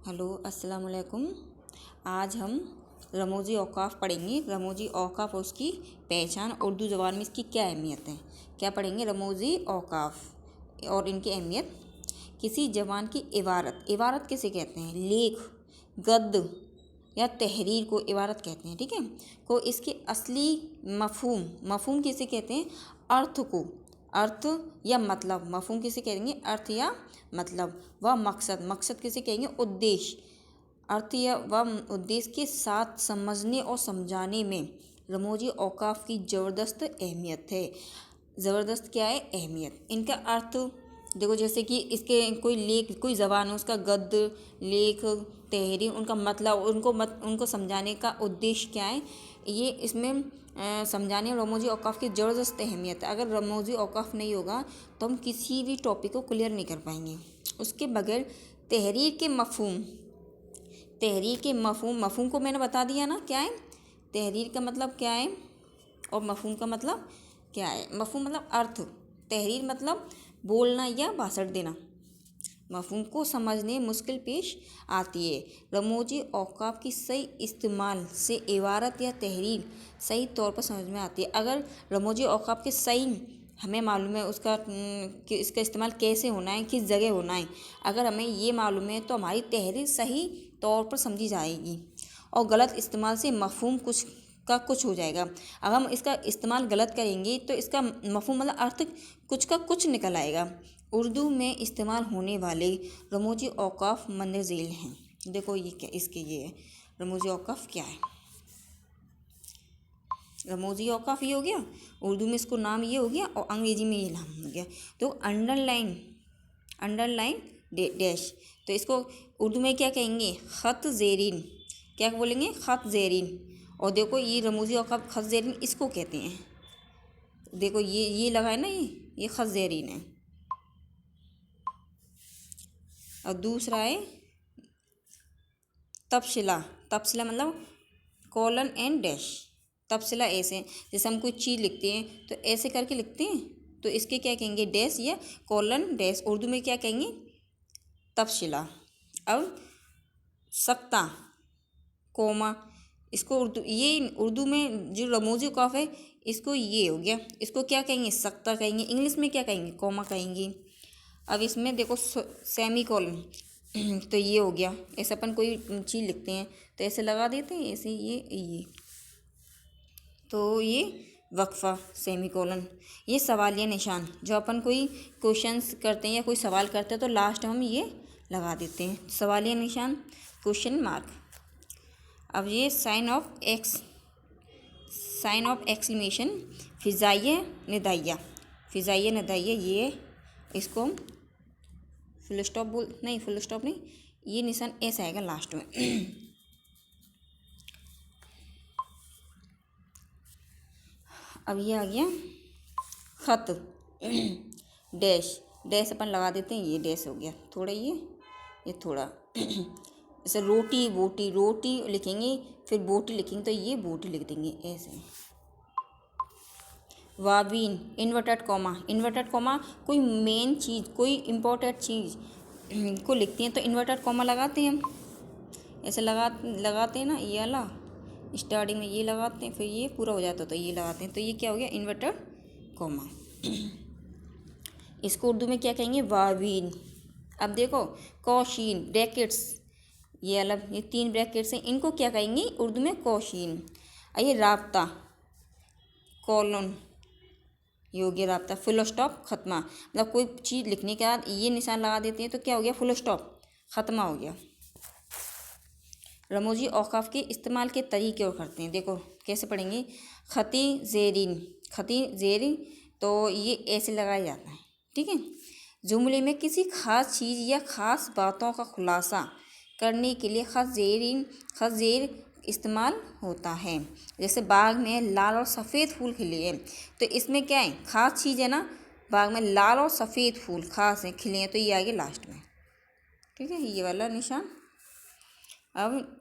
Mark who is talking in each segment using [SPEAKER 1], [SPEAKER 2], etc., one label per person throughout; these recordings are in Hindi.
[SPEAKER 1] हेलो अस्सलाम वालेकुम। आज हम रमूज़ी औक़ाफ़ पढ़ेंगे। रमूज़ी औक़ाफ़ और उसकी पहचान, उर्दू ज़बान में इसकी क्या अहमियत है। क्या पढ़ेंगे? रमूज़ी औक़ाफ़ और इनकी अहमियत। किसी ज़बान की इबारत, इबारत किसे कहते हैं? लेख, गद्य या तहरीर को इबारत कहते हैं, ठीक है। को इसके असली मफ़हूम, मफ़हूम किसे कहते हैं? अर्थ को, अर्थ या मतलब, मफ़हूम किसे कहेंगे? अर्थ या मतलब। व मकसद, मकसद किसे कहेंगे? उद्देश्य। अर्थ या व उद्देश्य के साथ समझने और समझाने में रमूज़ी औक़ाफ़ की ज़बरदस्त अहमियत है। ज़बरदस्त क्या है? अहमियत। इनका अर्थ देखो, जैसे कि इसके कोई लेख, कोई ज़बान हो, उसका गद्य, लेख, तहरीर, उनका मतलब, उनको समझाने का उद्देश्य क्या है, ये इसमें समझाने और रमूज़ी औक़ाफ़ की ज़बरदस्त अहमियत है। अगर रमूज़ी औक़ाफ़ नहीं होगा तो हम किसी भी टॉपिक को क्लियर नहीं कर पाएंगे। उसके बगैर तहरीर के मफ़हूम, तहरीर के मफ़हूम, मफ़हूम को मैंने बता दिया ना क्या है। तहरीर का मतलब क्या है और मफ़हूम का मतलब क्या है। मफ़हूम मतलब अर्थ, तहरीर मतलब बोलना या भाषण देना। मफ़हूम को समझने मुश्किल पेश आती है। रमूज़ी औक़ाफ़ की सही इस्तेमाल से इबारत या तहरीर सही तौर पर समझ में आती है। अगर रमूज़ी औक़ाफ़ के सही हमें मालूम है उसका कि इसका इस्तेमाल कैसे होना है, किस जगह होना है, अगर हमें ये मालूम है तो हमारी तहरीर सही तौर पर समझी जाएगी। और गलत इस्तेमाल से मफ़हूम कुछ का कुछ हो जाएगा। अगर हम इसका इस्तेमाल गलत करेंगे तो इसका मफ़हूम मतलब अर्थ कुछ का कुछ निकल आएगा। उर्दू में इस्तेमाल होने वाले रमूज़ी औक़ाफ़ मंदरज़ेल हैं। देखो ये क्या, इसके ये है रमूज़ी औक़ाफ़ क्या है। रमूज़ी औक़ाफ़ ये हो गया, उर्दू में इसको नाम ये हो गया और अंग्रेज़ी में ये नाम हो गया। तो अंडरलाइन, अंडरलाइन डैश, तो इसको उर्दू में क्या कहेंगे? ख़त ज़ेरीन। क्या बोलेंगे? ख़त ज़ेरीन। और देखो ये रमूज़ी औक़ाफ़ ख़त ज़ेरीन इसको कहते हैं। देखो ये लगा है ना, ये ख़त ज़ेरीन है। और दूसरा है तफ़सीला। तफ़सीला मतलब कॉलन एंड डैश। तफ़सीला ऐसे, जैसे हम कोई चीज़ लिखते हैं तो ऐसे करके लिखते हैं, तो इसके क्या कहेंगे? डैश या कॉलन डैश। उर्दू में क्या कहेंगे? तफ़सीला। अब सख्ता, कोमा, इसको उर्दू में जो रमूज़ी औक़ाफ़ है इसको ये हो गया, इसको क्या कहेंगे? सख्ता कहेंगे। इंग्लिश में क्या कहेंगे? कोमा कहेंगे। अब इसमें देखो सेमी कॉलन, तो ये हो गया। ऐसे अपन कोई चीज़ लिखते हैं तो ऐसे लगा देते हैं, ऐसे ये तो ये वक्फ़ा, सेमी कॉलन। ये सवालिया निशान, जो अपन कोई क्वेश्चंस करते हैं या कोई सवाल करते हैं तो लास्ट हम ये लगा देते हैं, सवालिया निशान, क्वेश्चन मार्क। अब ये साइन ऑफ एक्सक्लेमेशन, फ़िज़ाइया निदाइया, फ़िज़ाइया निदाइया, ये इसको फुल स्टॉप फुल स्टॉप नहीं, ये निशान ऐसा आएगा लास्ट में। अब ये आ गया ख़त, डैश, डैश अपन लगा देते हैं, ये डैश हो गया। थोड़ा ये थोड़ा जैसे रोटी बोटी, रोटी लिखेंगे फिर बोटी लिखेंगे तो ये बोटी लिख देंगे ऐसे। वावीन, इन्वर्टेड कॉमा, इन्वर्टेड कॉमा कोई मेन चीज़, कोई इम्पोर्टेंट चीज़ को लिखते हैं तो इन्वर्टेड कॉमा लगाते हैं हम, ऐसे लगाते हैं ना, ये वाला स्टार्टिंग में ये लगाते हैं, फिर ये पूरा हो जाता है तो ये लगाते हैं, तो ये क्या हो गया? Inverted comma. इसको उर्दू में क्या कहेंगे? वावीन। अब देखो कौशीन, ब्रैकेट्स, ये अलग, ये 3 ब्रैकेट्स हैं, इनको क्या कहेंगे उर्दू में? कौशीन। ये राब्ता, कॉलन, ये हो गया राब्ता। फुल स्टॉप, ख़त्मा, मतलब कोई चीज़ लिखने के बाद ये निशान लगा देते हैं तो क्या हो गया? फुल स्टॉप, ख़त्मा हो गया। रमूज़ी औक़ाफ़ के इस्तेमाल के तरीके और करते हैं, देखो कैसे पढ़ेंगे। ख़ती ज़ेरीन, ख़ती ज़ेरीन, तो ये ऐसे लगाया जाता है, ठीक है। जुमले में किसी ख़ास चीज़ या ख़ास बातों का खुलासा करने के लिए ख़त ज़ेर इस्तेमाल होता है। जैसे बाग में लाल और सफ़ेद फूल खिले हैं, तो इसमें क्या है? ख़ास चीज़ है ना, बाग में लाल और सफ़ेद फूल ख़ास हैं, खिले हैं, तो ये आगे लास्ट में, ठीक है, ये वाला निशान। अब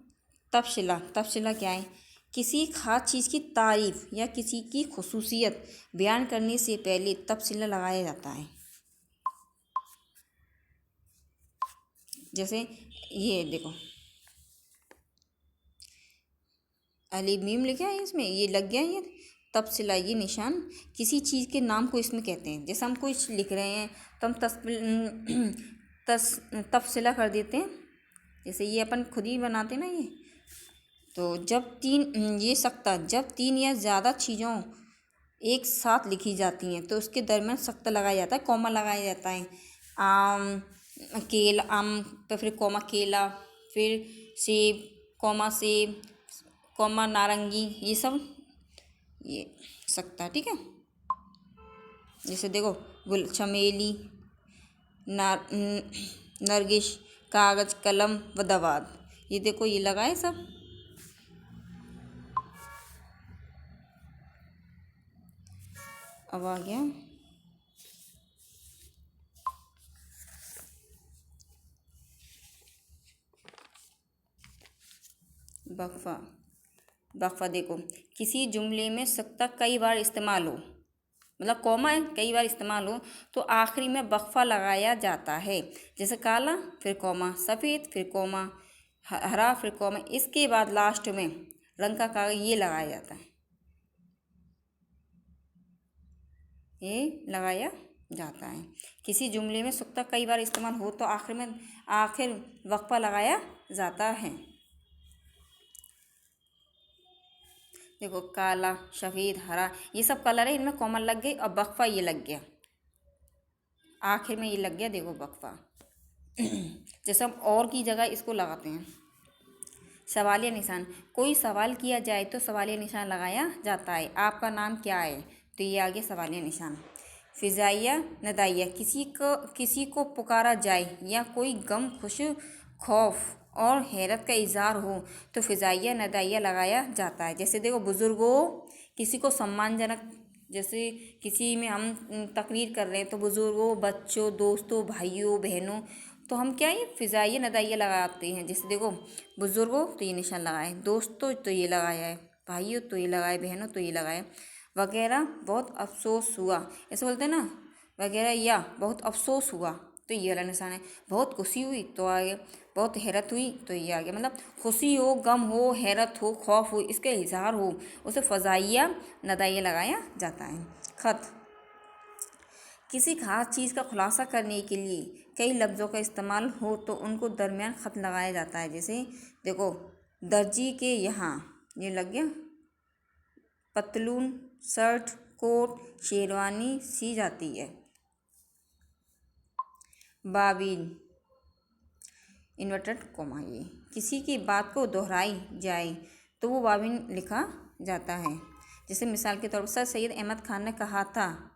[SPEAKER 1] तफ़सीला, तफ़सीला क्या है? किसी ख़ास चीज़ की तारीफ़ या किसी की खुसूसियत बयान करने से पहले तफ़सीला लगाया जाता है। जैसे ये देखो अली मीम लिखा है इसमें, ये लग गया ये तफसीला, ये निशान किसी चीज़ के नाम को इसमें कहते हैं। जैसे हम कुछ लिख रहे हैं तो हम तफसीला कर देते हैं, जैसे ये अपन खुद ही बनाते हैं ना ये। तो जब ये सकता जब तीन या ज़्यादा चीज़ों एक साथ लिखी जाती हैं तो उसके दरमियान सख्त लगाया जाता है, कॉमा लगाया जाता है। आम केला, आम तो फिर कॉमा केला, फिर सेब, कॉमा नारंगी, ये सब ये सकता है, ठीक है। जैसे देखो गुल, चमेली, नरगिश, कागज, कलम व दवात, ये देखो ये लगाए सब। अब आ गया वक्फा। वक्फा देखो किसी जुमले में सख्ता कई बार इस्तेमाल हो, मतलब कॉमा है कई बार इस्तेमाल हो तो आखिरी में वक्फा लगाया जाता है। जैसे काला फिर कॉमा, सफ़ेद फिर कॉमा, हरा फिर कॉमा, इसके बाद लास्ट में रंग का कागज ये लगाया जाता है, ये लगाया जाता है। किसी जुमले में सख्ता कई बार इस्तेमाल हो तो आखिर वक्फा लगाया जाता है। देखो काला, सफ़ेद, हरा, ये सब कलर है, इनमें कॉमन लग गई और वक्फा ये लग गया, आखिर में ये लग गया देखो वक्फा। जैसे हम और की जगह इसको लगाते हैं। सवालिया निशान, कोई सवाल किया जाए तो सवालिया निशान लगाया जाता है। आपका नाम क्या है, तो ये आ गया सवालिया निशान। फिजाइया नदाइया, किसी को पुकारा जाए या कोई गम, खुश, खौफ और हैरत का इजहार हो तो फिजाइया नदाइया लगाया जाता है। जैसे देखो बुज़ुर्गों, किसी को सम्मानजनक, जैसे किसी में हम तकरीर कर रहे हैं तो बुज़ुर्गों, बच्चों, दोस्तों, भाइयों, बहनों, तो हम क्या ये फिजाइया नदाइया लगाते हैं। जैसे देखो बुज़ुर्गों तो ये निशान लगाए, दोस्तों तो ये लगाया है, भाइयों तो ये लगाए, बहनों तो ये लगाए वगैरह। बहुत अफसोस हुआ, ऐसे बोलते हैं ना, वगैरह, या बहुत अफसोस हुआ तो ये वाला निशान है। बहुत खुशी हुई तो आ गया, बहुत हैरत हुई तो ये आ गया। मतलब खुशी हो, गम हो, हैरत हो, खौफ हो, इसके इजहार हो, उसे फ़ज़ाइया नदाइया लगाया जाता है। ख़त, किसी खास चीज़ का खुलासा करने के लिए कई लफ्ज़ों का इस्तेमाल हो तो उनको दरमियान ख़त लगाया जाता है। जैसे देखो दर्जी के यहाँ, ये लग गया, पतलून, शर्ट, कोट, शेरवानी सी जाती है। बाबिन, इन्वर्टेड कॉमा, ये किसी की बात को दोहराई जाए तो वो बाबिन लिखा जाता है। जैसे मिसाल के तौर पर सर सैयद अहमद खान ने कहा था,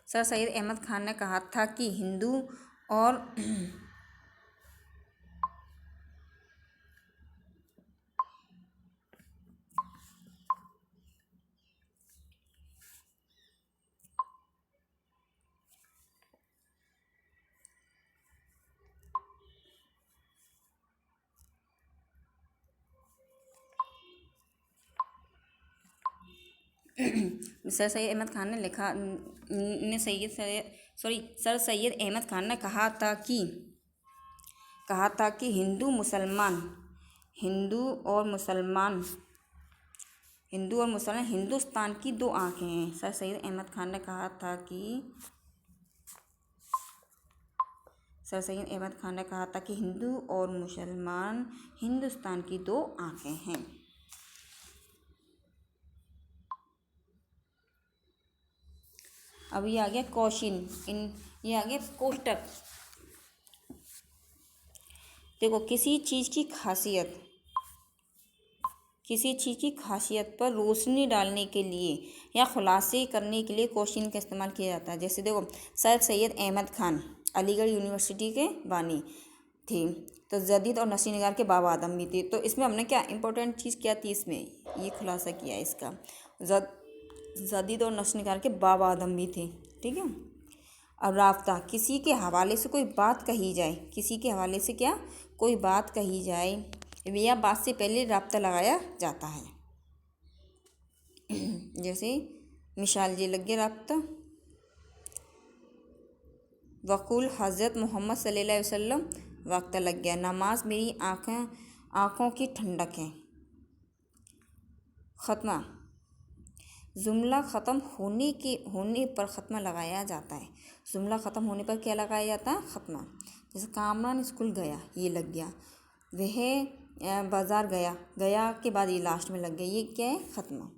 [SPEAKER 1] सर सैयद अहमद खान ने कहा था कि हिंदू और सर सैयद अहमद खान ने लिखा ने सर सैयद अहमद खान ने कहा था कि हिंदू और मुसलमान हिंदुस्तान की दो आँखें हैं। सर सैयद अहमद खान ने कहा था कि हिंदू और मुसलमान हिंदुस्तान की दो आँखें हैं। अब ये आ गया क्वेश्चन, ये आ गया कोष्टक। देखो किसी चीज़ की खासियत पर रोशनी डालने के लिए या खुलासे करने के लिए क्वेश्चन का इस्तेमाल किया जाता है। जैसे देखो सर सैयद अहमद खान अलीगढ़ यूनिवर्सिटी के बानी थे, तो जदीद और नस्ल निगार के बाबा आदम भी थे। तो इसमें हमने क्या इंपॉर्टेंट चीज़ क्या थी, इसमें ये खुलासा किया है इसका, जदीद और नस्ल निगार के बाबा आदम भी थे, ठीक है। अब राब्ता, किसी के हवाले से कोई बात कही जाए या बात से पहले राब्ता लगाया जाता है। जैसे मिसाल ये लग गया राब्ता। वक़ुल हज़रत मोहम्मद सल्लल्लाहु अलैहि वसल्लम वक्त लग गया। नमाज मेरी आँखों की ठंडक है। ख़त्मा जुमला ख़त्म होने पर ख़त्मा लगाया जाता है। जुमला ख़त्म होने पर क्या लगाया जाता है? ख़त्मा। जैसे कामरान स्कूल गया, ये लग गया। वह बाज़ार गया, गया के बाद ये लास्ट में लग गया, ये क्या है? ख़त्मा।